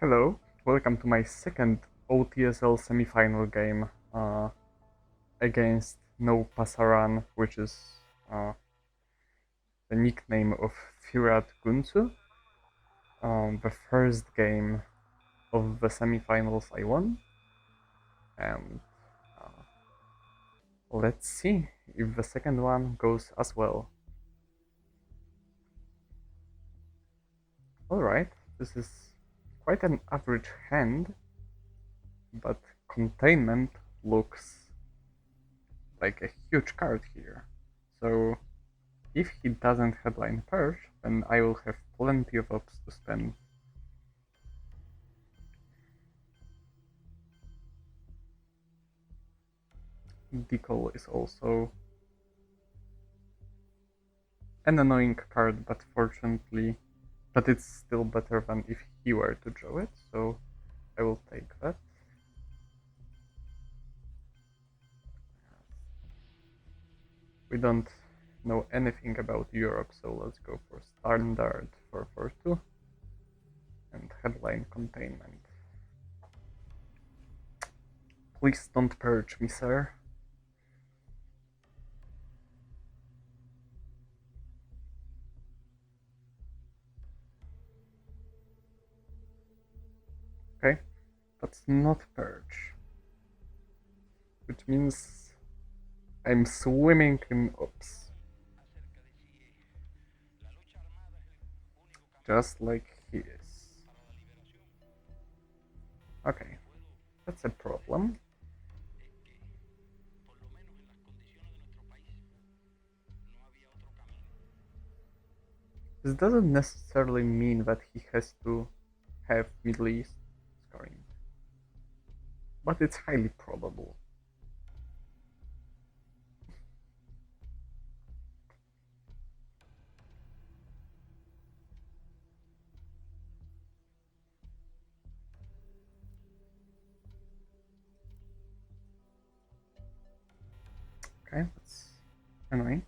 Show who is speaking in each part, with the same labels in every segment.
Speaker 1: Hello, welcome to my second OTSL semifinal game against No Pasaran, which is the nickname of Fırat Güncü. The first game of the semifinals I won, and let's see if the second one goes as well. Alright, this is quite an average hand, but containment looks like a huge card here. So if he doesn't headline Perch, then I will have plenty of ops to spend. Decall is also an annoying card, but it's still better than if he were to draw it, so I will take that. We don't know anything about Europe, so let's go for standard 442 and headline containment. Please don't purge me, sir. Okay, that's not purge, which means I'm swimming in ops. Just like he is. Okay, that's a problem. This doesn't necessarily mean that he has to have Middle East scoring, but it's highly probable. Okay, that's annoying.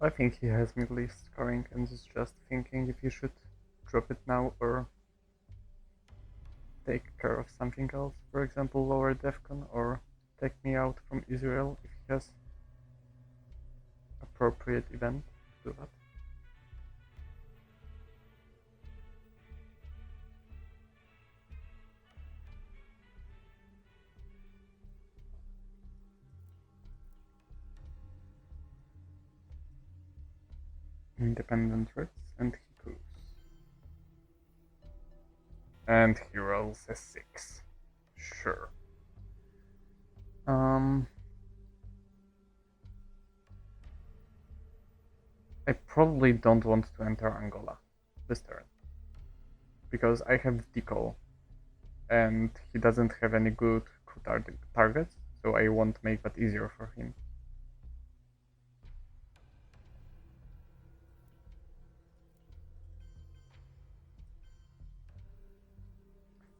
Speaker 1: I think he has Middle East scoring and is just thinking if he should drop it now or take care of something else. For example, lower DEFCON or take me out from Israel if he has appropriate event to do that. Independent threats, and he goes. And he rolls a 6. Sure. I probably don't want to enter Angola this turn, because I have Decol, and he doesn't have any good targets, so I won't make that easier for him.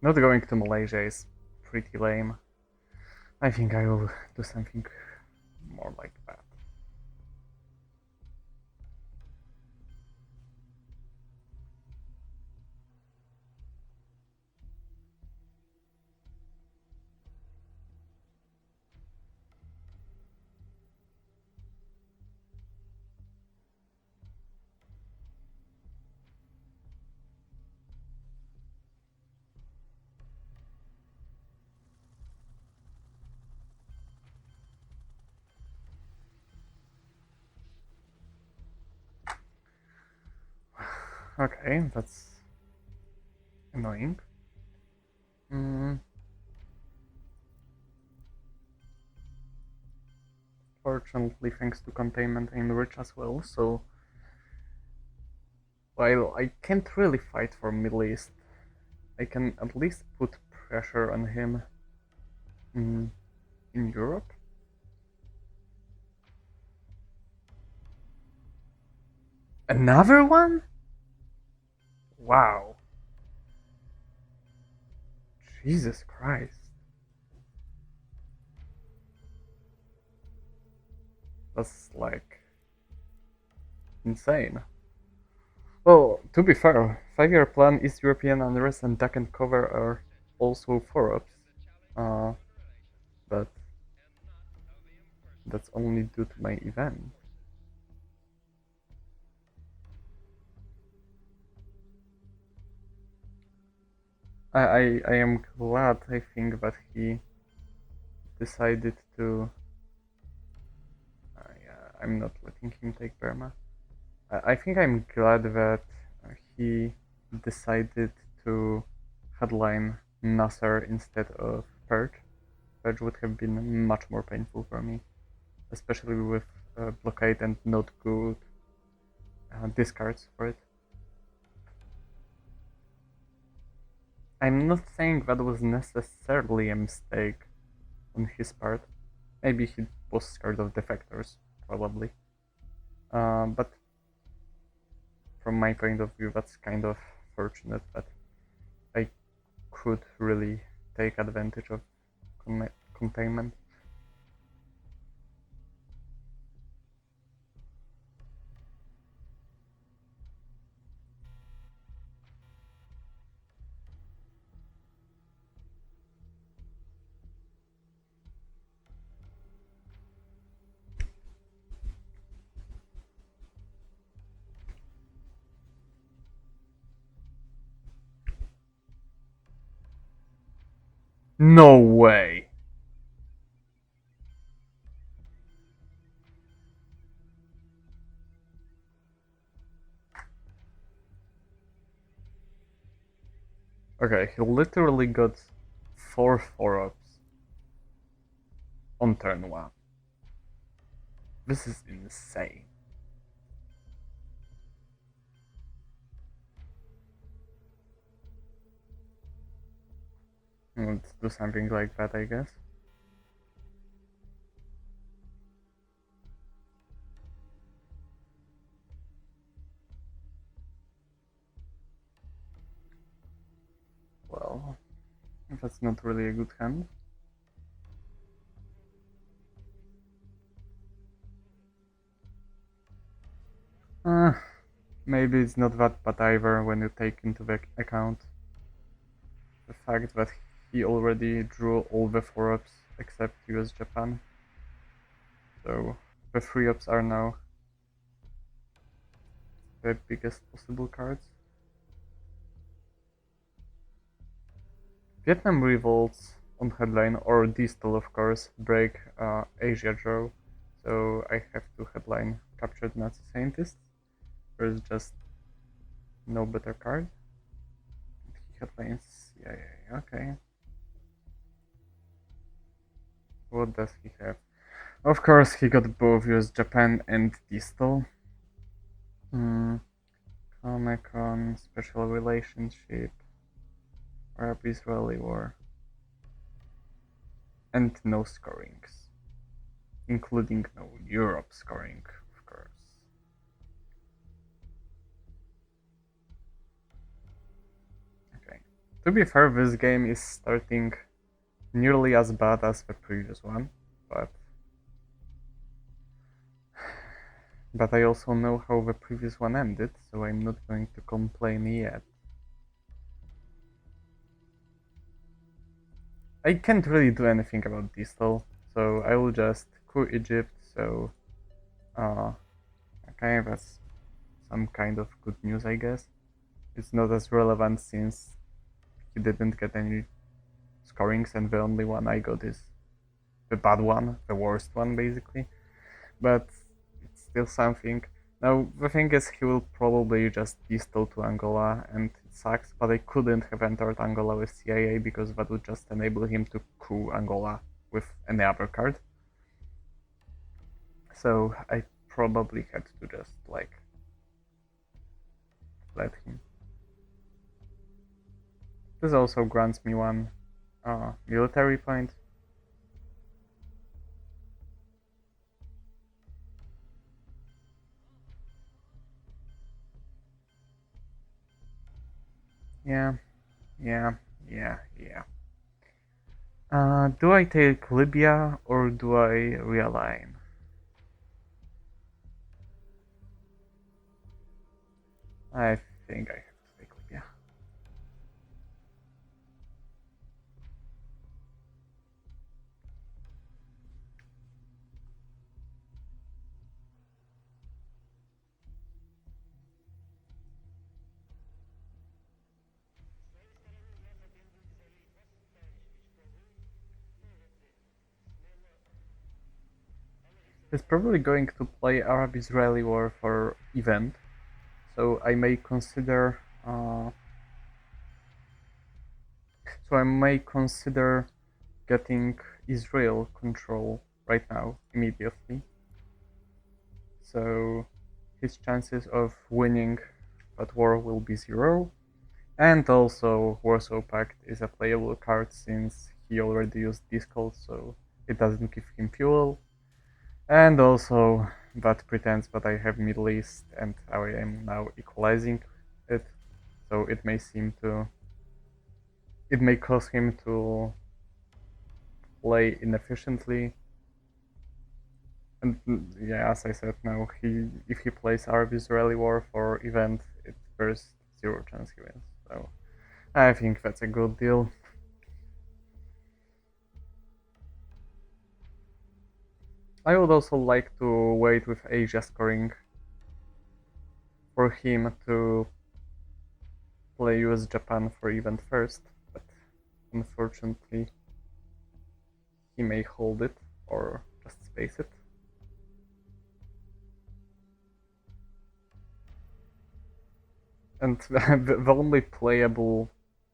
Speaker 1: Not going to Malaysia is pretty lame. I think I will do something more like that. Okay, that's annoying. Fortunately, thanks to containment, I'm rich as well, so while I can't really fight for Middle East, I can at least put pressure on him in Europe. Another one? Wow. Jesus Christ. That's like insane. Well, to be fair, 5-year plan, East European unrest and duck and cover are also 4-ups. But that's only due to my event. I am glad, I think, that he decided to... yeah, I'm not letting him take Burma. I think I'm glad that he decided to headline Nasser instead of Purge. Purge would have been much more painful for me, especially with blockade and not good discards for it. I'm not saying that was necessarily a mistake on his part. Maybe he was scared of defectors, probably. But from my point of view, that's kind of fortunate that I could really take advantage of containment. No way! Okay, he literally got 4 4-ups on turn 1. This is insane. Let's do something like that, I guess. Well, that's not really a good hand. Maybe it's not that bad either when you take into account the fact that he already drew all the 4-ups except US Japan. So the 3-ups are now the biggest possible cards. Vietnam Revolts on headline, or Distal of course, break Asia draw, so I have to headline Captured Nazi Scientists. There's just no better card. He headlines, yeah, okay. What does he have? Of course, he got both US Japan and Distal. Comic-Con, Special Relationship, Arab-Israeli War, and no scorings, including no Europe scoring, of course. Okay, to be fair, this game is starting nearly as bad as the previous one, but I also know how the previous one ended, so I'm not going to complain yet. I can't really do anything about Distal, so I will just coup Egypt, so okay, that's some kind of good news, I guess. It's not as relevant since he didn't get any scorings, and the only one I got is the bad one, the worst one, basically. But it's still something. Now, the thing is, he will probably just distal to Angola, and it sucks, but I couldn't have entered Angola with CIA because that would just enable him to coup Angola with any other card. So I probably had to just, like, let him. This also grants me one military point. Yeah. Do I take Libya or do I realign? I think I have to take Libya. He's probably going to play Arab-Israeli war for event, so I may consider. So I may consider getting Israel control right now, immediately. So his chances of winning that war will be 0. And also Warsaw Pact is a playable card since he already used Discord, so it doesn't give him fuel. And also that pretends that I have Middle East and I am now equalizing it, so it may cause him to play inefficiently. And yeah, as I said, now if he plays Arab-Israeli war for event, there's 0 chance he wins. So I think that's a good deal. I would also like to wait with Asia scoring for him to play US Japan for event first, but unfortunately he may hold it or just space it. And the only playable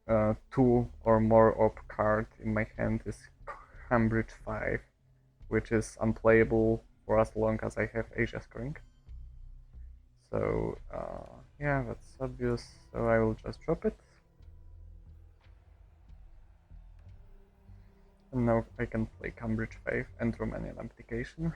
Speaker 1: 2 or more op card in my hand is Cambridge 5, which is unplayable for as long as I have Asia scoring. So yeah, that's obvious, so I will just drop it. And now I can play Cambridge 5 and Romanian application.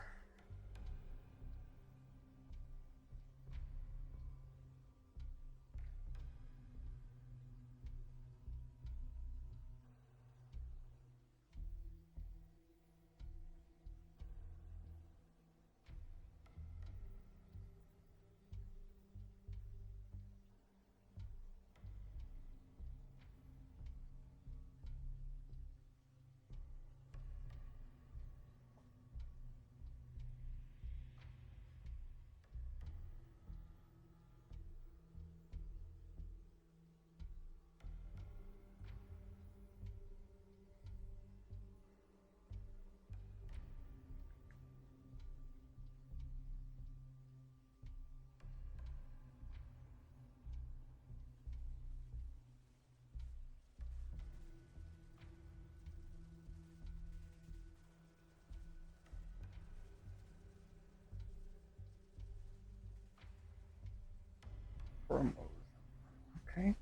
Speaker 1: Okay.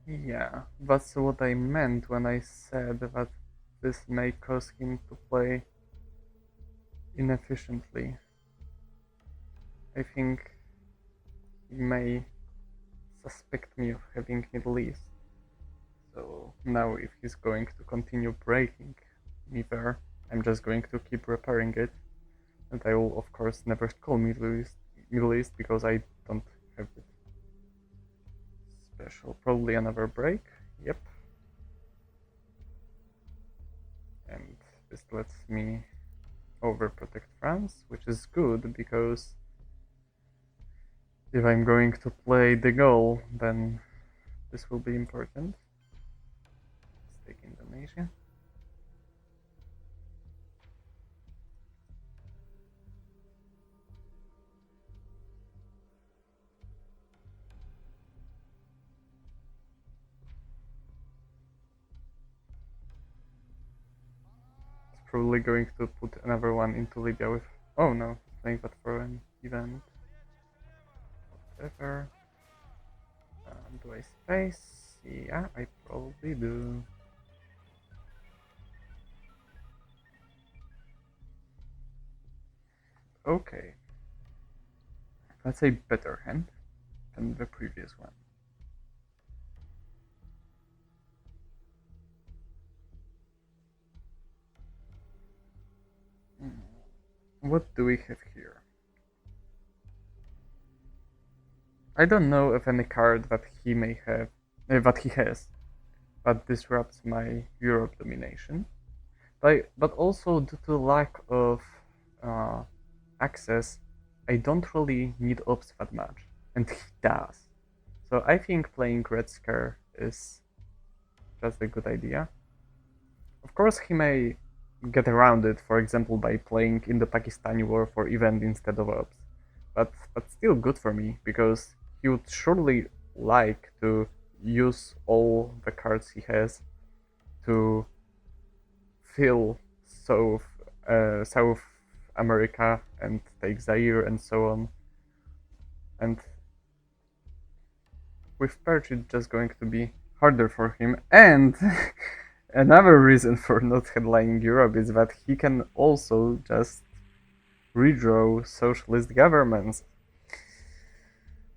Speaker 1: Yeah, that's what I meant when I said that this may cause him to play inefficiently. I think he may suspect me of having Middle East. So now if he's going to continue breaking me there, I'm just going to keep repairing it. And I will of course never call Middle East because I don't have it. Special, probably another break. Yep. And this lets me overprotect France, which is good because if I'm going to play the goal, then this will be important. Let's take Indonesia. probably going to put another one into Libya with... Oh no, playing that for an event. Whatever. Do I space? Yeah, I probably do. Okay. That's a better hand than the previous one. What do we have here? I don't know of any card that he may have, that he has, that disrupts my Europe domination. But also due to lack of access, I don't really need ops that much, and he does. So I think playing Red Scare is just a good idea. Of course, he may get around it, for example, by playing in the Pakistani war for event instead of ops. But still good for me, because he would surely like to use all the cards he has to fill South America and take Zaire and so on. And with Perch, it's just going to be harder for him. And another reason for not headlining Europe is that he can also just redraw socialist governments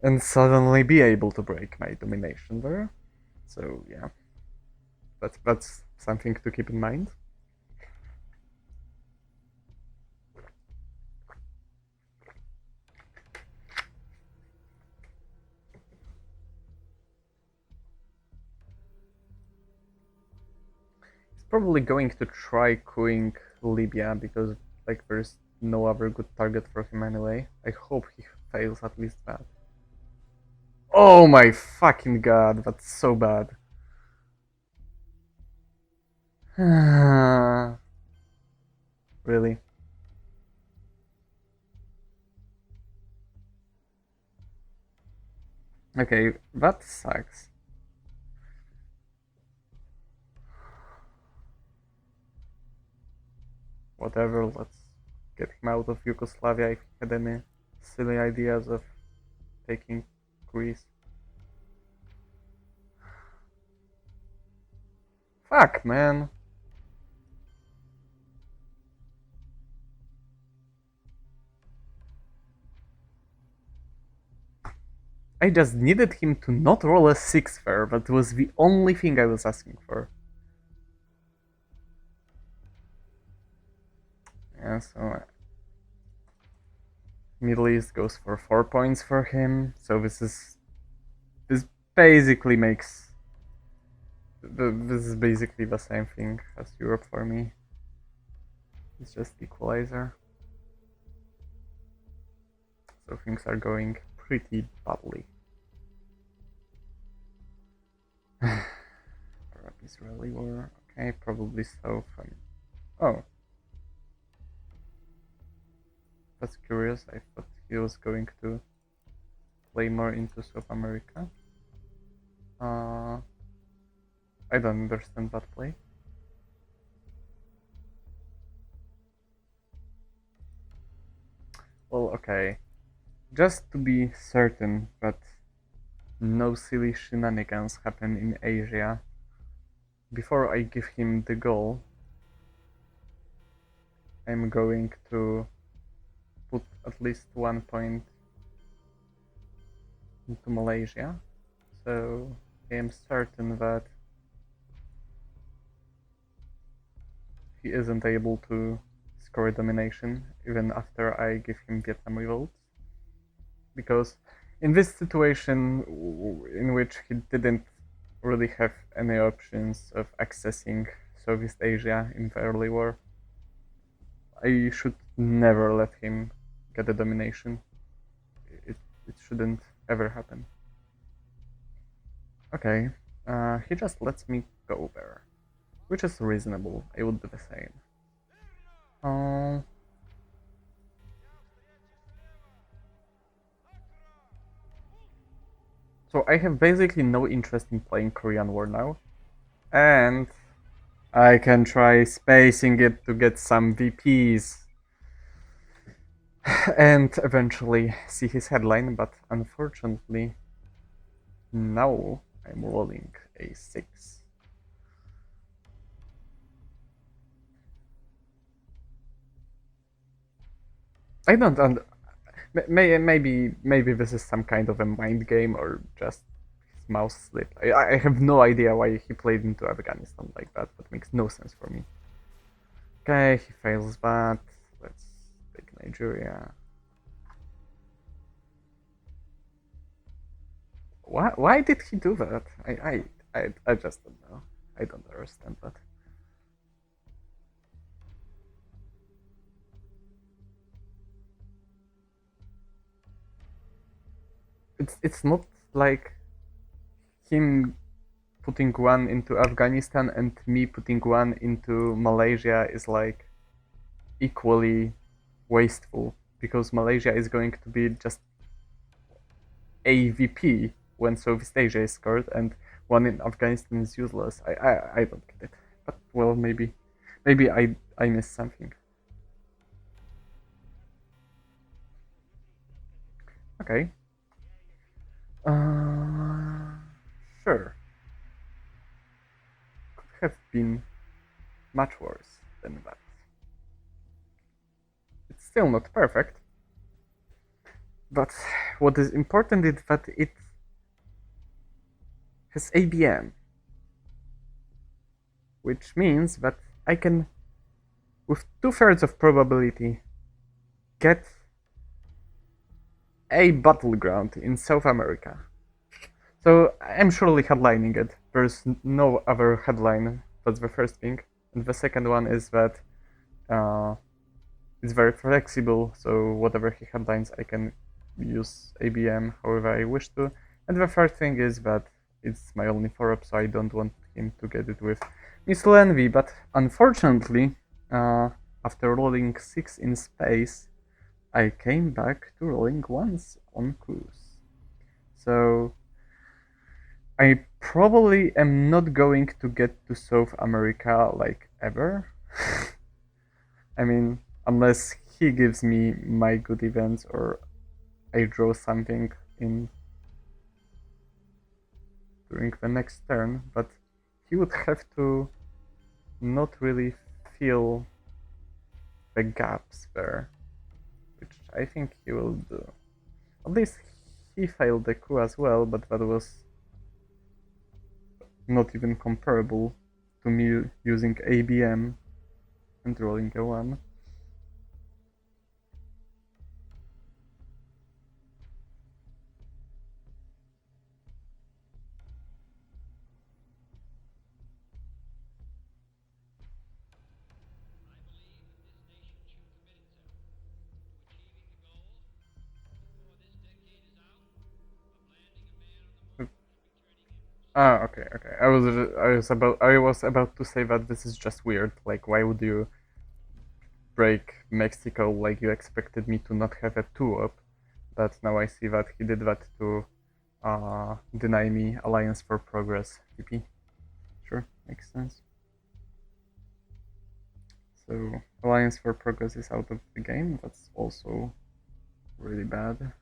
Speaker 1: and suddenly be able to break my domination there. So yeah, that's something to keep in mind. He's probably going to try cooing Libya because like there's no other good target for him anyway. I hope he fails at least that. Oh my fucking god, that's so bad. Really? Okay, that sucks. Whatever, let's get him out of Yugoslavia if he had any silly ideas of taking Greece. Fuck, man. I just needed him to not roll a 6 there, that was the only thing I was asking for. Yeah, so Middle East goes for 4 points for him, so this basically makes... This is basically the same thing as Europe for me. It's just equalizer. So things are going pretty badly. Arab-Israeli war. Okay, probably so. Oh. That's curious. I thought he was going to play more into South America. I don't understand that play. Well, okay. Just to be certain that no silly shenanigans happen in Asia, before I give him the goal, I'm going to put at least 1 point into Malaysia, so I am certain that he isn't able to score a domination even after I give him Vietnam revolts, because in this situation in which he didn't really have any options of accessing Southeast Asia in the early war, I should never let him get a domination. It shouldn't ever happen. Okay, he just lets me go there, which is reasonable. I would do the same. So I have basically no interest in playing Korean War now, and I can try spacing it to get some VPs and eventually see his headline, but unfortunately, now I'm rolling a6. I don't. Maybe this is some kind of a mind game or just his mouse slipped. I have no idea why he played into Afghanistan like that. That makes no sense for me. Okay, he fails that. Let's take Nigeria. Why did he do that? I just don't know. I don't understand that. It's not like him putting one into Afghanistan and me putting one into Malaysia is like equally wasteful because Malaysia is going to be just AVP when Southeast Asia is scored and one in Afghanistan is useless. I don't get it. But well, maybe I missed something. Okay. Uh, sure. Could have been much worse than that. It's still not perfect, but what is important is that it has ABM, which means that I can, with 2/3 of probability, get a battleground in South America. So I'm surely headlining it. There's no other headline. That's the first thing. And the second one is that uh, it's very flexible. So whatever he headlines, I can use ABM however I wish to. And the third thing is that it's my only 4-up, so I don't want him to get it with Miss Envy. But unfortunately, after rolling 6 in space, I came back to rolling once on cruise. So I probably am not going to get to South America like ever. I mean, unless he gives me my good events or I draw something in during the next turn, but he would have to not really fill the gaps there, which I think he will do. At least he failed the coup as well, but that was not even comparable to me using ABM and rolling a 1. Ah, okay, okay. I was about to say that this is just weird. Like, why would you break Mexico like you expected me to not have a 2-up? But now I see that he did that to deny me Alliance for Progress VP. Sure, makes sense. So Alliance for Progress is out of the game. That's also really bad.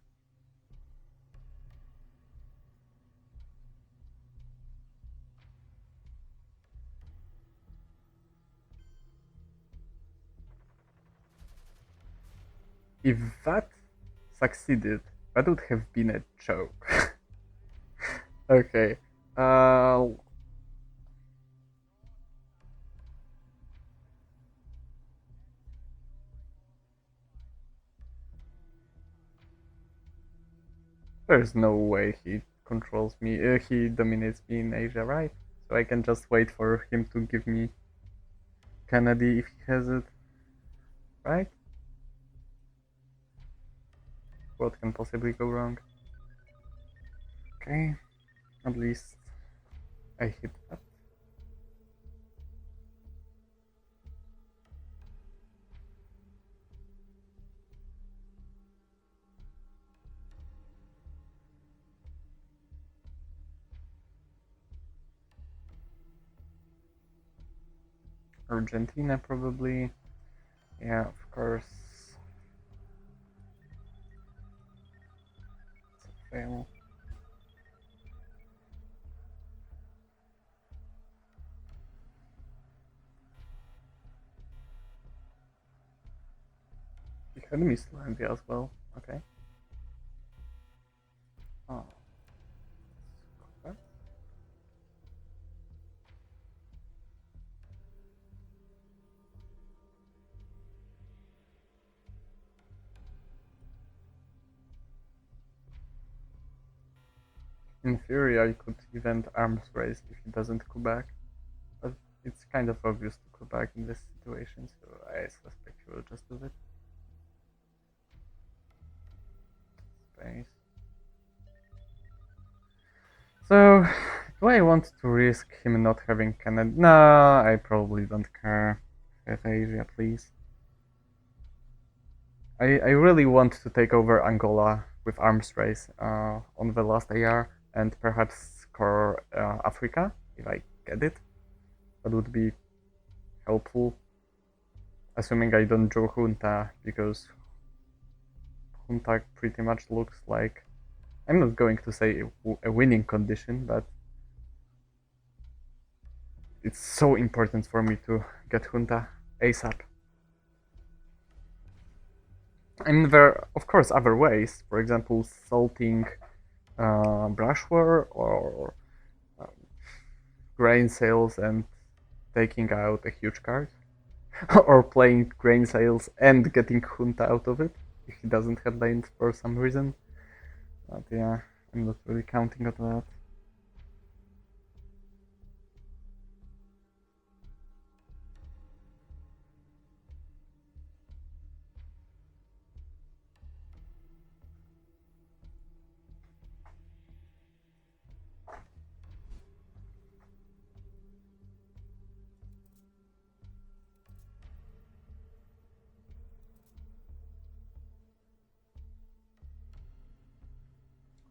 Speaker 1: If that succeeded, that would have been a joke. Okay. Uh, there's no way he controls me. He dominates me in Asia, right? So I can just wait for him to give me Kennedy if he has it, right? What can possibly go wrong? Okay, at least I hit that. Argentina probably. Yeah, of course. It's a fail. He had Mislandia as well. Okay. Oh. Okay. In theory, I could event arms race if he doesn't go back, but it's kind of obvious to go back in this situation, so I suspect he will just do it. Space. So, do I want to risk him not having Canada? No, I probably don't care. Have Asia, please. I really want to take over Angola with arms race on the last AR and perhaps score Africa if I get it. That would be helpful, assuming I don't draw Junta, because Junta pretty much looks like, I'm not going to say a winning condition, but it's so important for me to get Junta ASAP. I mean, there are, of course, other ways. For example, salting brushware or grain sales and taking out a huge card. Or playing grain sales and getting Junta out of it if he doesn't have lanes for some reason. But yeah, I'm not really counting on that.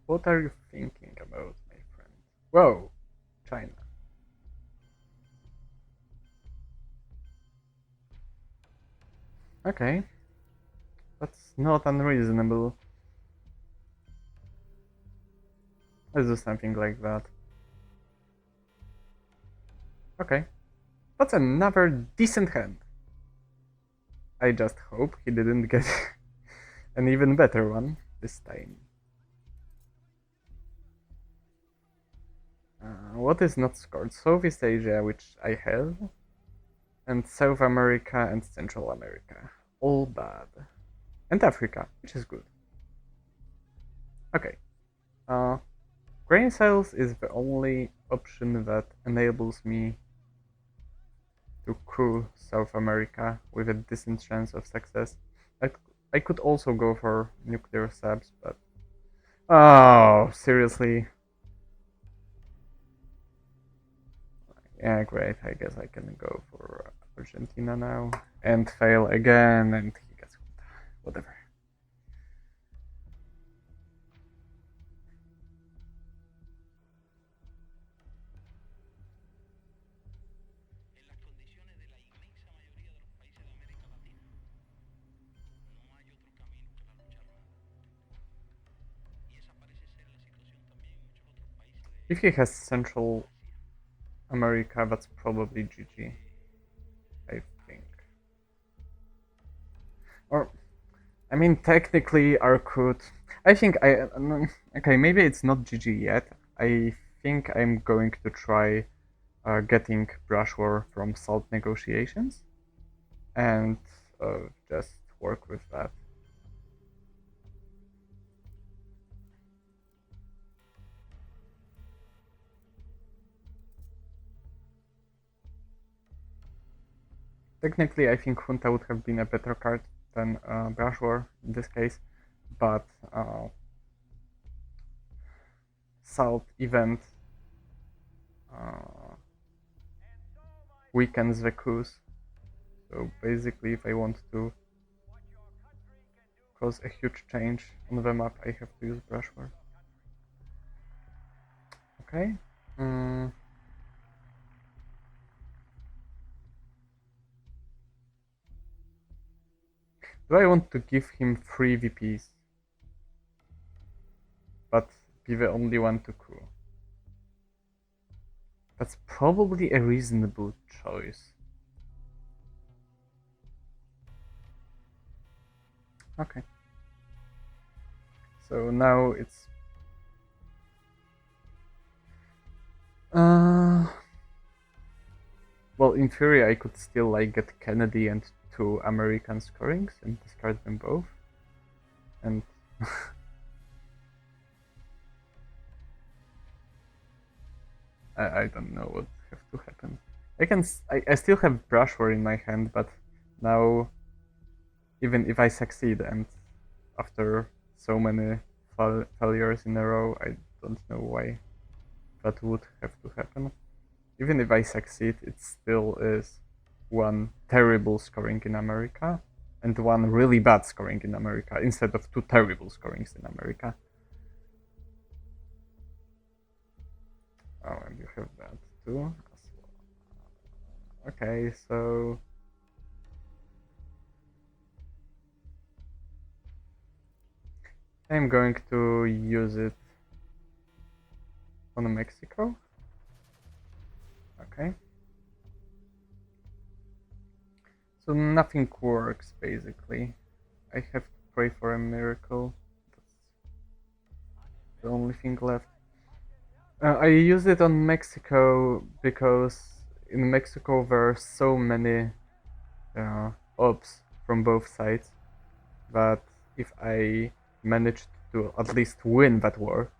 Speaker 1: What are you thinking about, my friend? Whoa, China. Okay, that's not unreasonable. Let's do something like that. Okay, that's another decent hand. I just hope he didn't get an even better one this time. What is not scored? Southeast Asia, which I have, and South America and Central America. All bad. And Africa, which is good. Okay. Grain sales is the only option that enables me to coup South America with a decent chance of success. I could also go for nuclear subs, but... Oh, seriously? Yeah, great. I guess I can go for Argentina now. And fail again, and he gets whatever. If he has Central America, that's probably GG, I think. Or, I mean, technically, Arcud. I think okay, maybe it's not GG yet. I think I'm going to try getting brush war from salt negotiations and just work with that. Technically, I think Junta would have been a better card than brush war in this case, but salt event weakens the coups. So basically, if I want to cause a huge change on the map, I have to use brushware. Okay. Do I want to give him 3 VPs? But be the only one to Ku. That's probably a reasonable choice. Okay. So now it's... Well, in theory, I could still like get Kennedy and 2 American scorings and discard them both. And I don't know what have to happen. I still have Brushwar in my hand, but now even if I succeed and after so many failures in a row, I don't know why that would have to happen. Even if I succeed, it still is 1 terrible scoring in America and 1 really bad scoring in America instead of 2 terrible scorings in America. Oh, and you have that too as well. Okay, so I'm going to use it on Mexico. Okay. So nothing works basically. I have to pray for a miracle. That's the only thing left. I use it on Mexico because in Mexico there are so many ops from both sides that if I managed to at least win that war,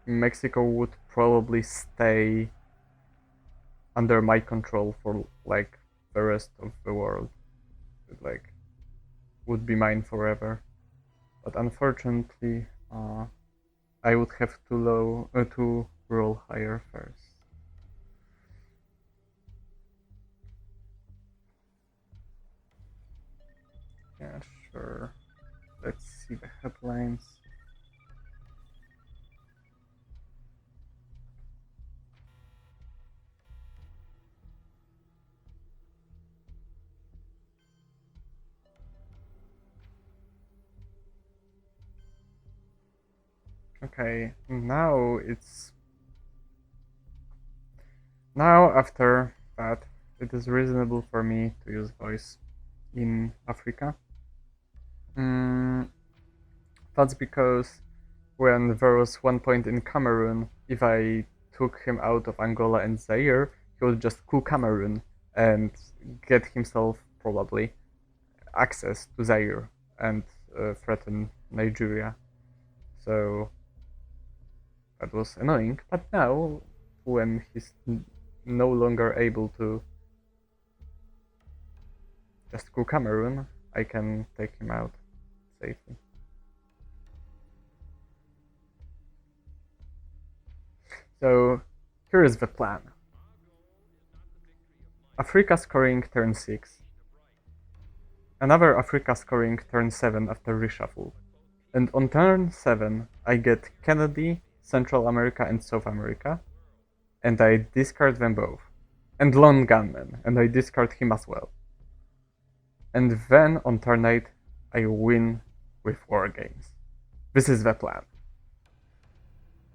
Speaker 1: Mexico would probably stay under my control for like the rest of the world. It like would be mine forever. But unfortunately, I would have to roll higher first. Yeah, sure. Let's see the headlines. Okay, now after that, it is reasonable for me to use voice in Africa. That's because when there was 1 point in Cameroon, if I took him out of Angola and Zaire, he would just coup Cameroon and get himself probably access to Zaire and threaten Nigeria. So that was annoying. But now, when he's no longer able to just coup Cameroon, I can take him out safely. So here is the plan. Africa scoring turn 6. Another Africa scoring turn 7 after reshuffle. And on turn 7, I get Kennedy, Central America, and South America. And I discard them both. And Lone Gunman, and I discard him as well. And then on turn 8, I win with War Games. This is the plan.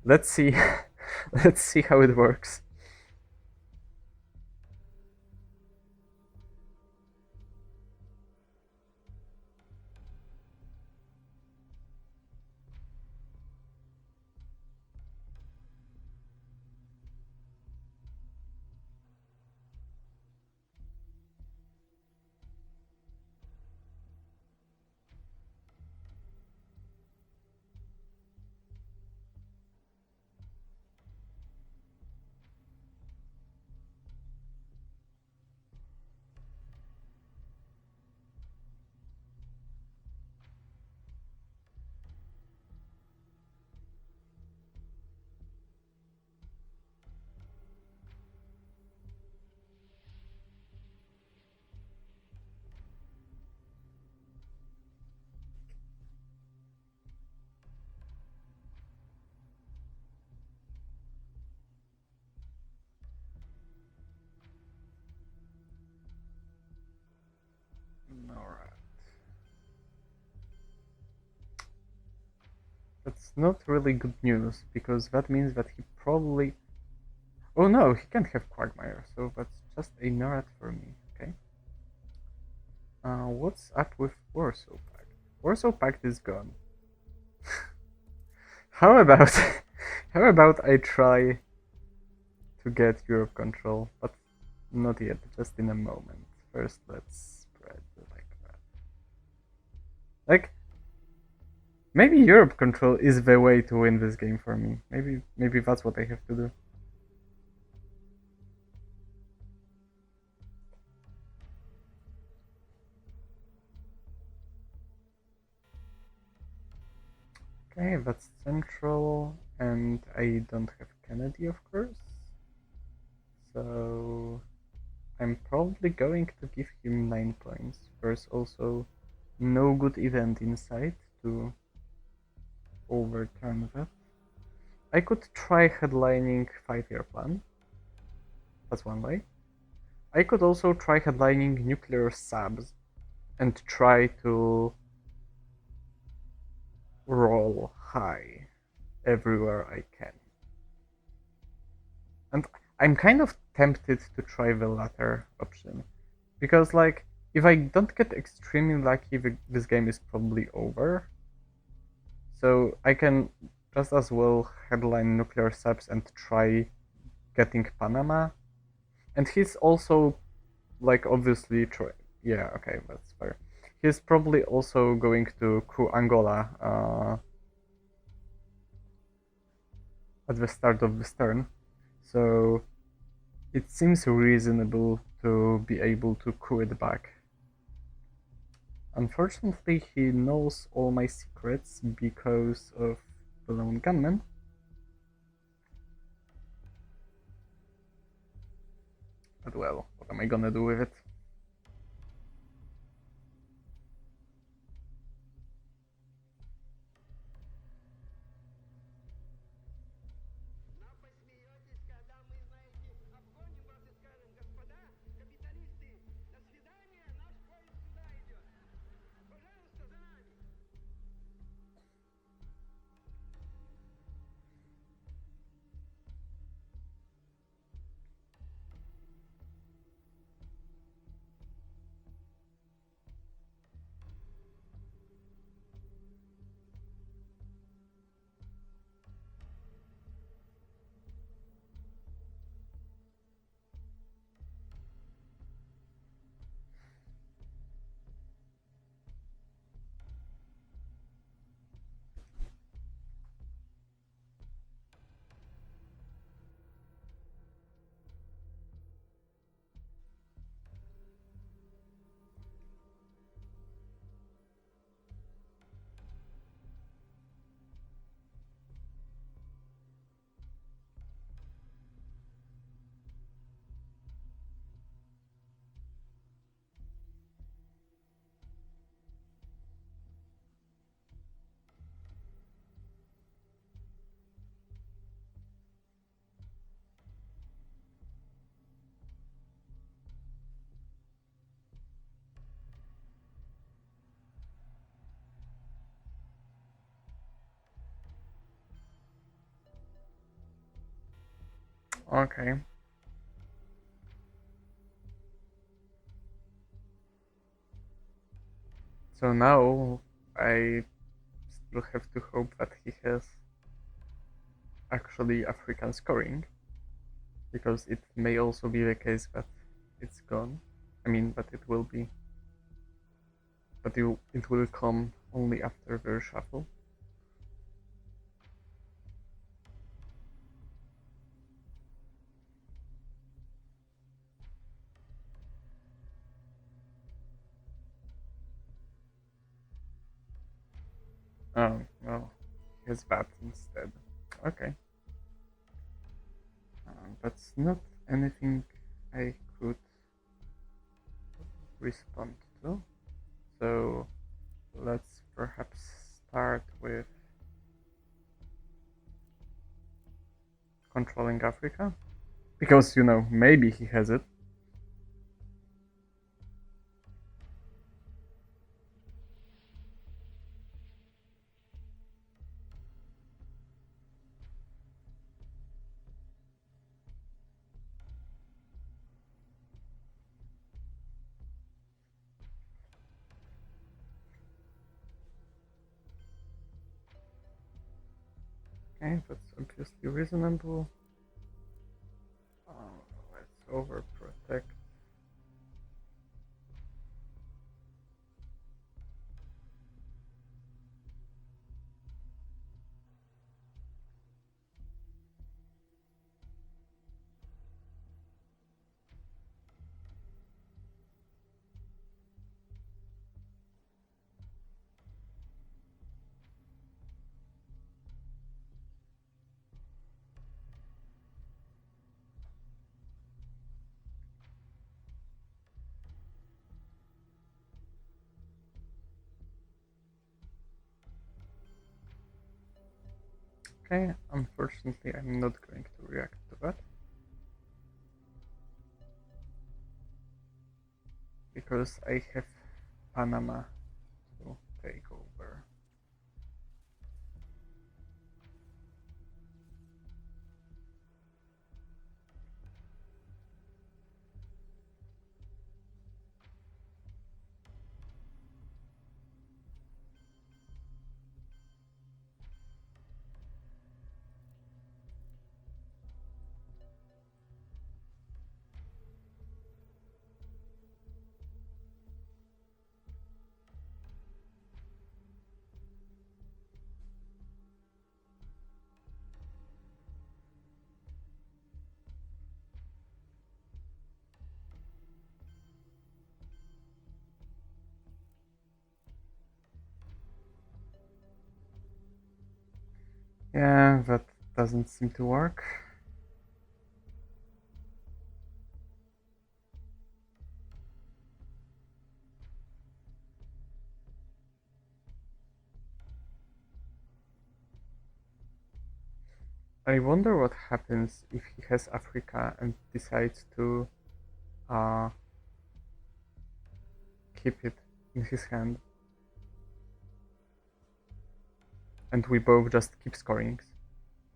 Speaker 1: Let's see. Let's see how it works. not really good news, because that means that he probably... Oh no, he can't have Quagmire, so that's just a Norat for me, okay? What's up with Warsaw Pact? Warsaw Pact is gone. How about... how about I try to get Europe control, but not yet, just in a moment. First, let's spread like that. Like, maybe Europe control is the way to win this game for me. Maybe that's what I have to do. Okay, that's central, and I don't have Kennedy, of course. So I'm probably going to give him 9 points. There's also no good event in sight to overturn that. I could try headlining 5-year plan. That's one way. I could also try headlining nuclear subs and try to roll high everywhere I can. And I'm kind of tempted to try the latter option, because like, if I don't get extremely lucky, this game is probably over. So I can just as well headline nuclear subs and try getting Panama. And he's also, like, obviously yeah, okay, that's fair. He's probably also going to coup Angola at the start of this turn. So it seems reasonable to be able to coup it back. Unfortunately, he knows all my secrets because of the lone gunman. But well, what am I gonna do with it? Okay. So now I still have to hope that he has actually African scoring, because it may also be the case that it's gone. I mean, that it will be, but it will come only after the reshuffle. Oh, well, he has that instead. Okay. That's not anything I could respond to. So let's perhaps start with controlling Africa, because, you know, maybe he has it. Okay, that's obviously reasonable. Let's overprotect. Okay, unfortunately I'm not going to react to that. Because I have Panama to take over. Yeah, that doesn't seem to work. I wonder what happens if he has Africa and decides to keep it in his hand. And we both just keep scoring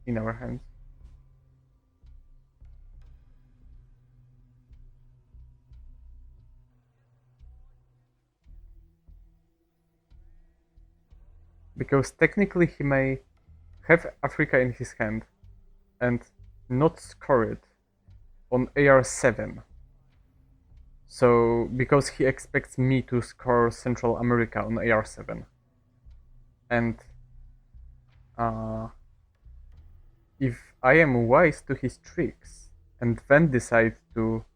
Speaker 1: in our hands. Because technically he may have Africa in his hand and not score it on AR7. So, because he expects me to score Central America on AR7. And if I am wise to his tricks and then decide to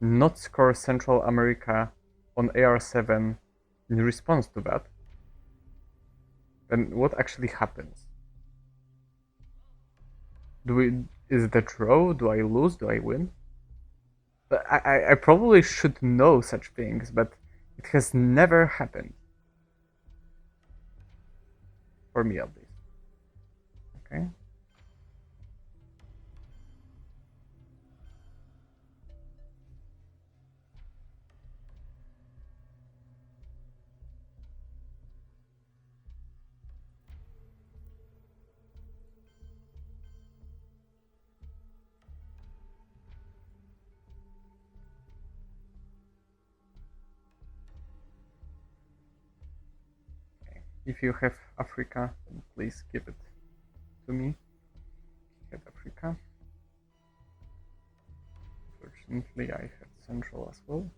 Speaker 1: not score Central America on AR7 in response to that, then what actually happens? Is it a draw? Do I lose? Do I win? But I probably should know such things, but it has never happened. For me at least. Okay. If you have Africa, then please give it to me. Get Africa. Fortunately, I have Central as well.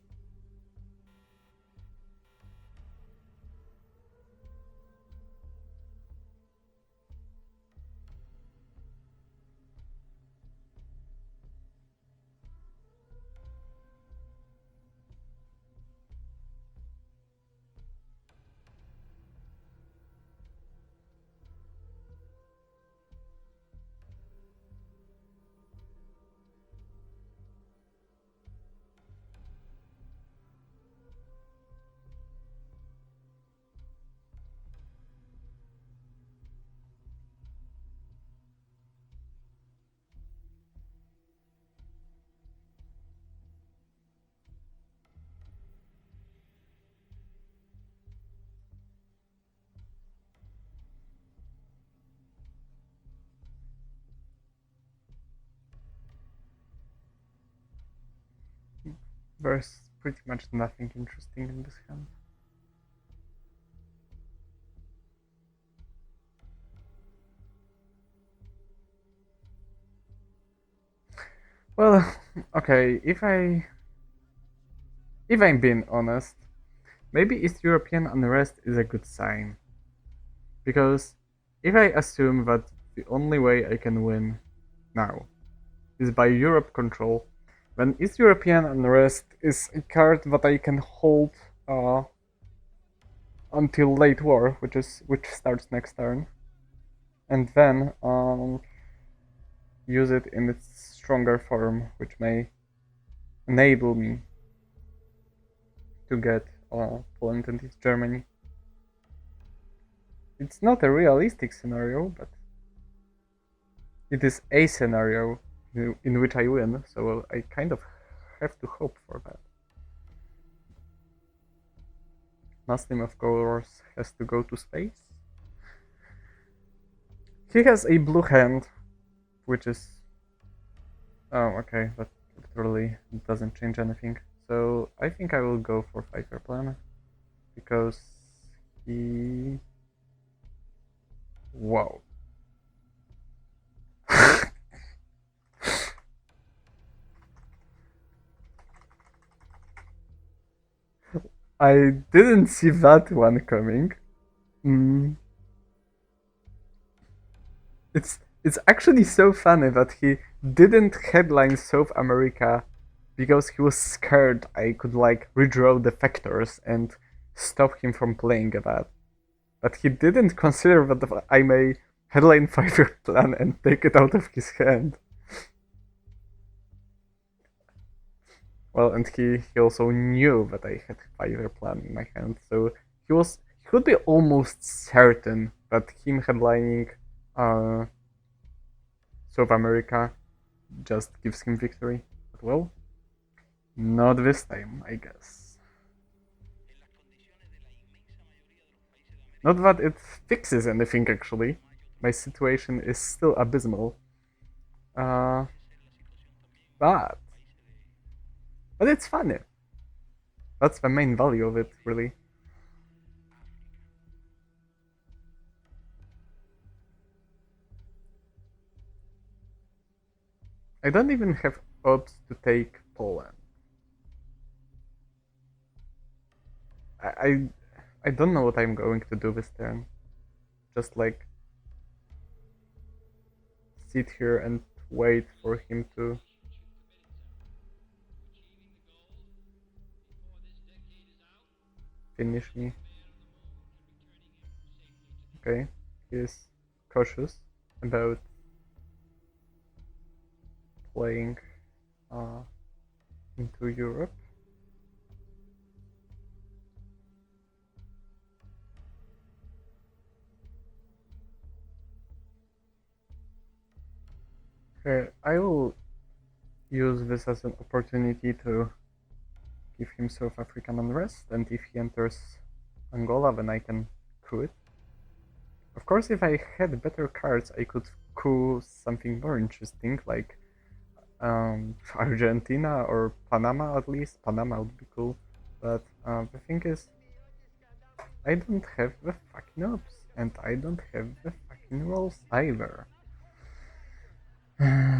Speaker 1: There's pretty much nothing interesting in this hand. Well, okay, if I'm being honest, maybe East European unrest is a good sign. Because if I assume that the only way I can win now is by Europe control, then East European unrest is a card that I can hold uh, until late war, which starts next turn, and then use it in its stronger form, which may enable me to get Poland and East Germany. It's not a realistic scenario, but it is a scenario in which I win, so I kind of have to hope for that. Muslim, of course, has to go to space. He has a blue hand, which is... Oh, okay, that literally doesn't change anything. So I think I will go for 5-year plan, because he... Wow. I didn't see that one coming. It's actually so funny that he didn't headline South America because he was scared I could like redraw the factors and stop him from playing that. But he didn't consider that I may headline 5-year plan and take it out of his hand. Well, and he also knew that I had 5-year plan in my hand, so he could be almost certain that him headlining South America just gives him victory. But well, not this time, I guess. Not that it fixes anything, actually. My situation is still abysmal. But it's funny. That's the main value of it, really. I don't even have odds to take Poland. I don't know what I'm going to do this turn. Just like sit here and wait for him to finish me. Okay, he's cautious about playing into Europe. I will use this as an opportunity to give him South African unrest, and if he enters Angola, then I can coup it. Of course, if I had better cards, I could coup something more interesting, like Argentina or Panama at least. Panama would be cool. But the thing is, I don't have the fucking ops, and I don't have the fucking rolls either.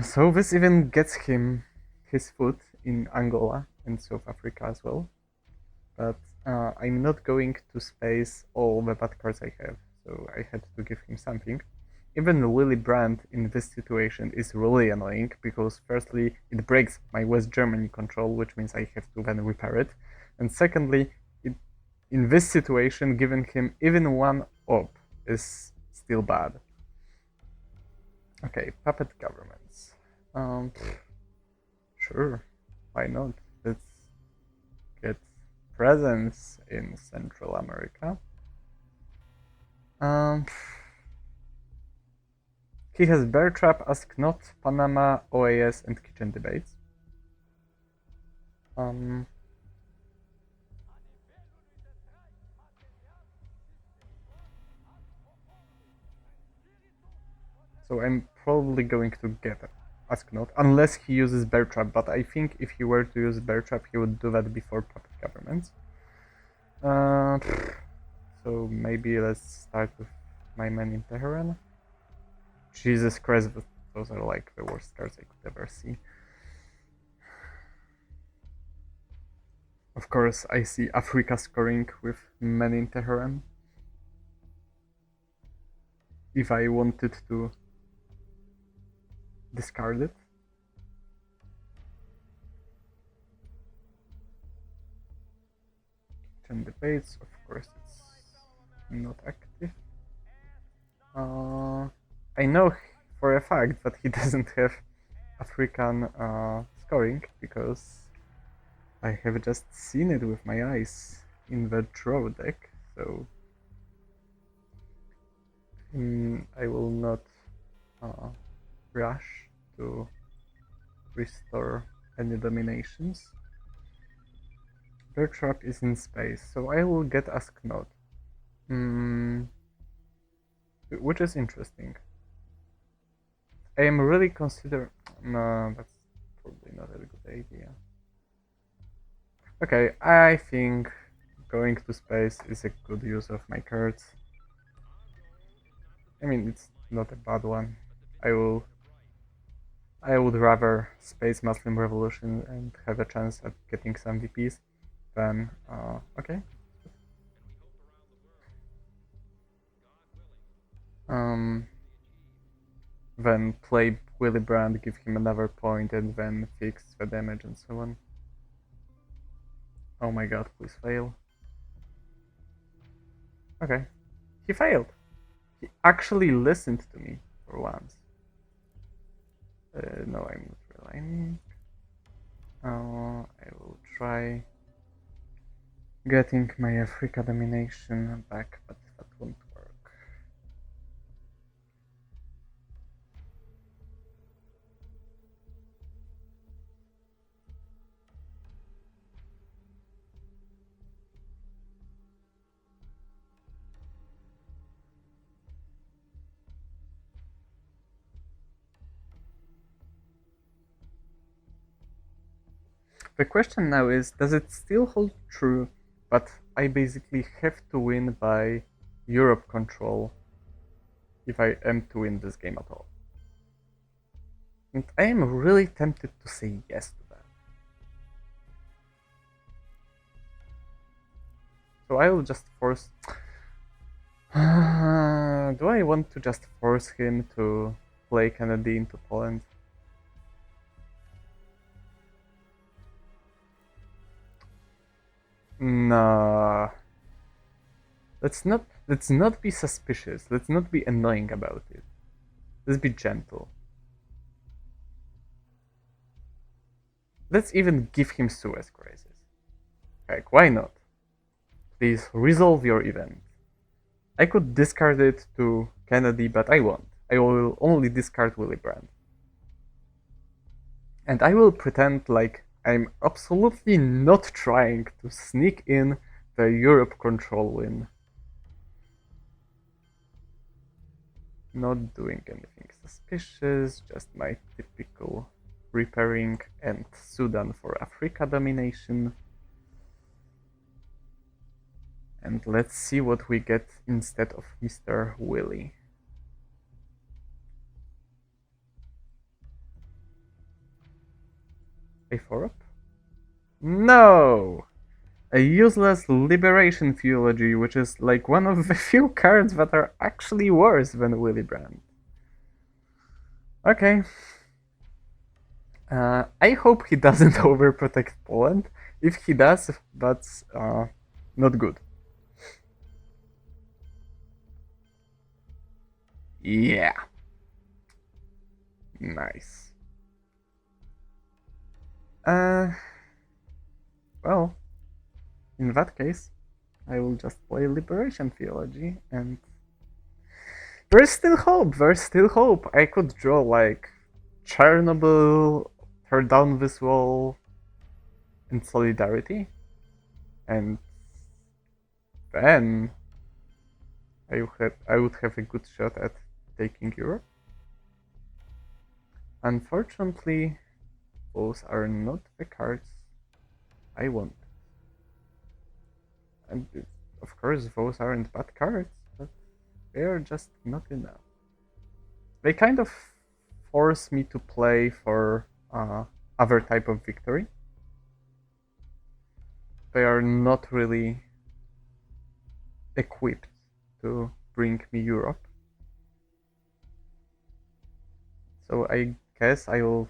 Speaker 1: So this even gets him his foot in Angola and South Africa as well. But I'm not going to space all the bad cards I have, so I had to give him something. Even Willy Brandt in this situation is really annoying, because firstly, it breaks my West Germany control, which means I have to then repair it. And secondly, in this situation, giving him even one op is still bad. Okay, puppet governments. Sure, why not? Let's get presence in Central America. He has Bear Trap, Ask Not, Panama, OAS, and Kitchen Debates. So I'm probably going to get Ask Not, unless he uses Bear Trap, but I think if he were to use Bear Trap, he would do that before Puppet Governments. So maybe let's start with my man in Tehran. Jesus Christ, those are like the worst cards I could ever see. Of course, I see Africa scoring with many in Tehran. If I wanted to discard it. And debates, of course, it's not active. I know for a fact that he doesn't have African scoring because I have just seen it with my eyes in the draw deck, so I will not rush to restore any dominations. Bear Trap is in space, so I will get Ask Node. Which is interesting. I am really considering... No, that's probably not a good idea. Okay, I think going to space is a good use of my cards. I mean, it's not a bad one. I would rather space Muslim Revolution and have a chance at getting some VPs than... okay. Then play Willy Brandt, give him another point, and then fix the damage and so on. Oh my god, please fail. Okay. He failed. He actually listened to me for once. No, I'm not realigning. I will try getting my Africa domination back, but that won't work. The question now is, does it still hold true, but I basically have to win by Europe control if I am to win this game at all? And I am really tempted to say yes to that. So I will just force... do I want to just force him to play Kennedy into Poland? Nah. Let's not be suspicious. Let's not be annoying about it. Let's be gentle. Let's even give him Suez Crisis. Heck, why not? Please resolve your event. I could discard it to Kennedy, but I won't. I will only discard Willy Brandt. And I will pretend like I'm absolutely not trying to sneak in the Europe control win. Not doing anything suspicious, just my typical repairing and Sudan for Africa domination. And let's see what we get instead of Mr. Willy. A4 up? No! A useless Liberation Theology, which is like one of the few cards that are actually worse than Willy Brandt. Okay. I hope he doesn't overprotect Poland. If he does, that's not good. Yeah. Nice. Well, in that case, I will just play Liberation Theology, and there's still hope. There's still hope. I could draw like Chernobyl, Tear Down This Wall, and Solidarity, and then I would have a good shot at taking Europe. Unfortunately, those are not the cards I want. And of course, those aren't bad cards, but they're just not enough. They kind of force me to play for other type of victory. they are not really equipped to bring me Europe. So I guess I will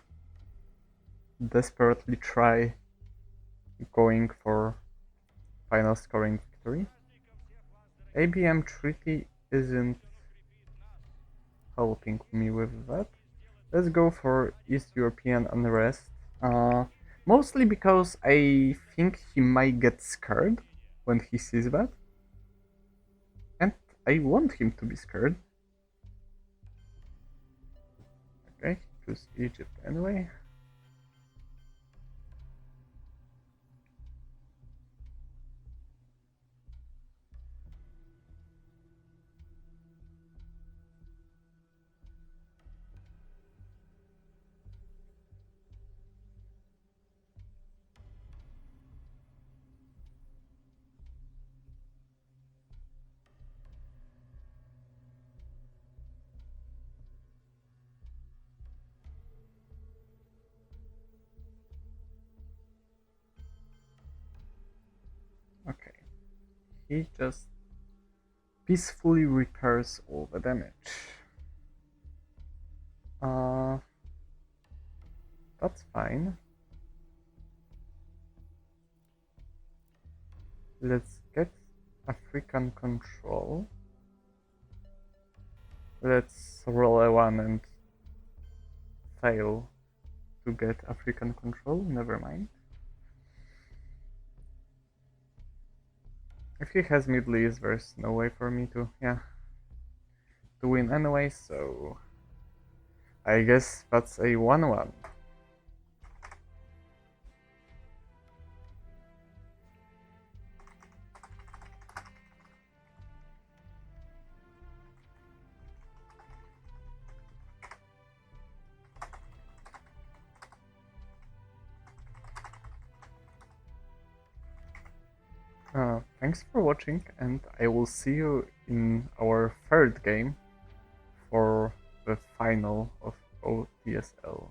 Speaker 1: desperately try going for final scoring victory. ABM treaty isn't helping me with that. Let's go for East European unrest. Mostly because I think he might get scared when he sees that. And I want him to be scared. Okay, choose Egypt anyway. Okay, he just peacefully repairs all the damage. That's fine. Let's get African control. Let's roll a 1 and fail to get African control, never mind. If he has Middle East, there's no way for me to, to win anyway, so I guess that's a 1-1. Thanks for watching, and I will see you in our third game for the final of OTSL.